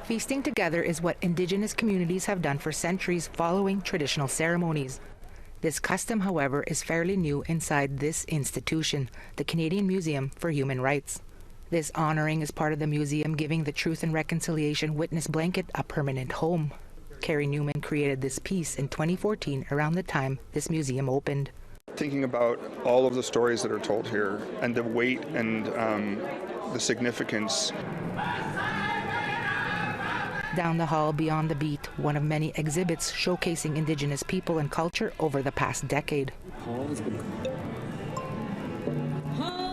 Feasting together is what Indigenous communities have done for centuries following traditional ceremonies. This custom, however, is fairly new inside this institution, the Canadian Museum for Human Rights. This honoring is part of the museum giving the Truth and Reconciliation Witness Blanket a permanent home. Carrie Newman created this piece in 2014 around the time this museum opened. Thinking about all of the stories that are told here and the weight and the significance. Down the hall beyond the beat, one of many exhibits showcasing Indigenous people and culture over the past decade.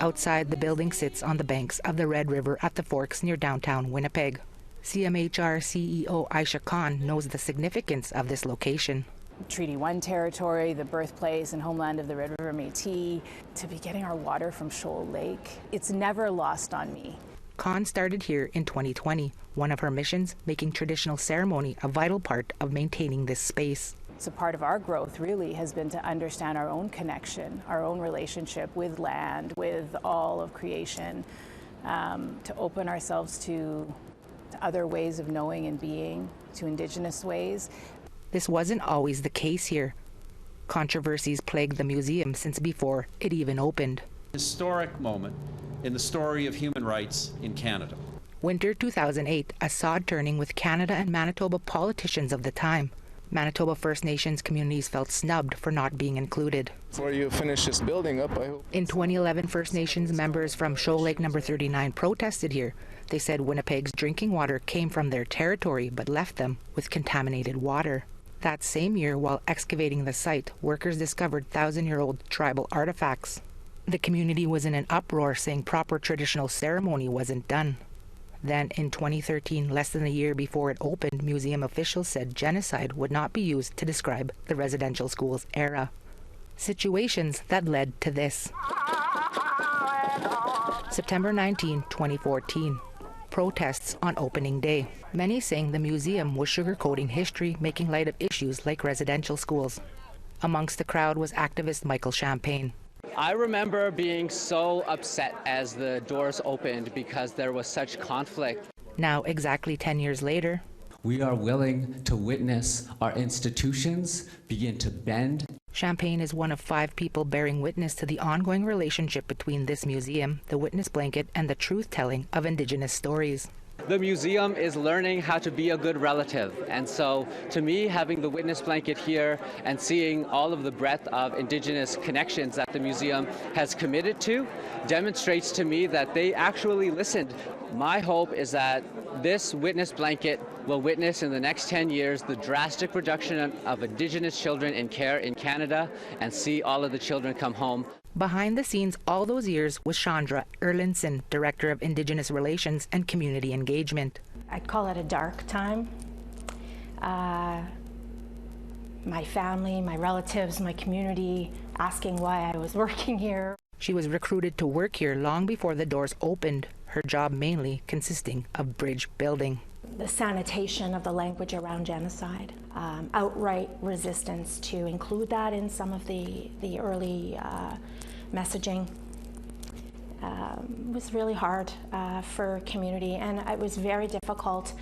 Outside, the building sits on the banks of the Red River at the Forks near downtown Winnipeg. CMHR CEO Aisha Khan knows the significance of this location. Treaty 1 territory, the birthplace and homeland of the Red River Métis, to be getting our water from Shoal Lake. It's never lost on me. Khan started here in 2020, one of her missions making traditional ceremony a vital part of maintaining this space. So part of our growth really has been to understand our own connection, our own relationship with land, with all of creation, to open ourselves to other ways of knowing and being, to Indigenous ways. This wasn't always the case here. Controversies plagued the museum since before it even opened. Historic moment in the story of human rights in Canada. Winter 2008, a sod turning with Canada and Manitoba politicians of the time. Manitoba First Nations communities felt snubbed for not being included. Before you finish this building up, I hope. In 2011, First Nations members from Shoal Lake No. 39 protested here. They said Winnipeg's drinking water came from their territory but left them with contaminated water. That same year, while excavating the site, workers discovered 1,000-year-old tribal artifacts. The community was in an uproar, saying proper traditional ceremony wasn't done. Then, in 2013, less than a year before it opened, museum officials said genocide would not be used to describe the residential school's era. Situations that led to this. September 19, 2014. Protests on opening day. Many saying the museum was sugarcoating history, making light of issues like residential schools. Amongst the crowd was activist Michael Champagne. I remember being so upset as the doors opened because there was such conflict. Now, exactly 10 years later, we are willing to witness our institutions begin to bend. Champagne is one of 5 people bearing witness to the ongoing relationship between this museum, the Witness Blanket, and the truth-telling of Indigenous stories. The museum is learning how to be a good relative, and so to me, having the Witness Blanket here and seeing all of the breadth of Indigenous connections that the museum has committed to demonstrates to me that they actually listened. My hope is that this Witness Blanket will witness in the next 10 years the drastic reduction of Indigenous children in care in Canada and see all of the children come home. Behind the scenes all those years was Chandra Erlinson, Director of Indigenous Relations and Community Engagement. I'd call it a dark time. My family, my relatives, my community asking why I was working here. She was recruited to work here long before the doors opened, her job mainly consisting of bridge building. The sanitation of the language around genocide, outright resistance to include that in some of the early messaging was really hard for community, and it was very difficult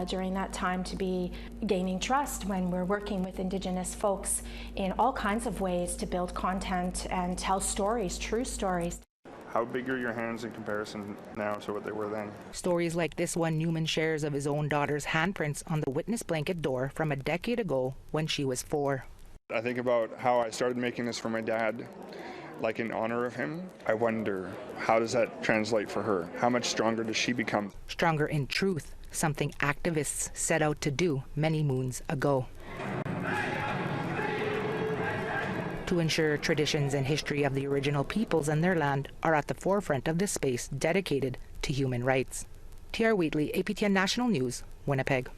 during that time to be gaining trust when we're working with Indigenous folks in all kinds of ways to build content and tell stories, true stories. How big are your hands in comparison now to what they were then? Stories like this one Newman shares of his own daughter's handprints on the Witness Blanket door from a decade ago when she was 4. I think about how I started making this for my dad, like in honor of him. I wonder, how does that translate for her? How much stronger does she become? Stronger in truth, something activists set out to do many moons ago. To ensure traditions and history of the original peoples and their land are at the forefront of this space dedicated to human rights. T.R. Wheatley, APTN National News, Winnipeg.